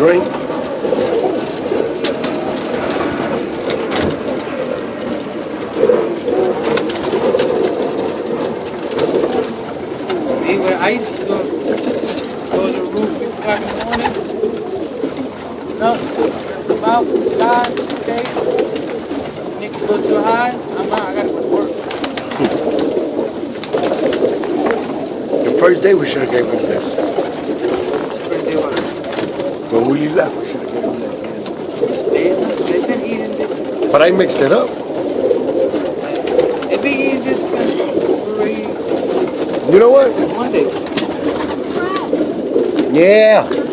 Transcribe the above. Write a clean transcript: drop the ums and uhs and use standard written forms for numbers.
drink. Anyway, I used to go to the room 6 o'clock in the morning. No, come out, die, okay. Nigga go too high, I'm out, I gotta go to work. The first day we should have gave him this. First day what? When we left, we should have given him that. They've been eating this. But I mixed it up. They've been eating this since You know what? Monday. Yeah.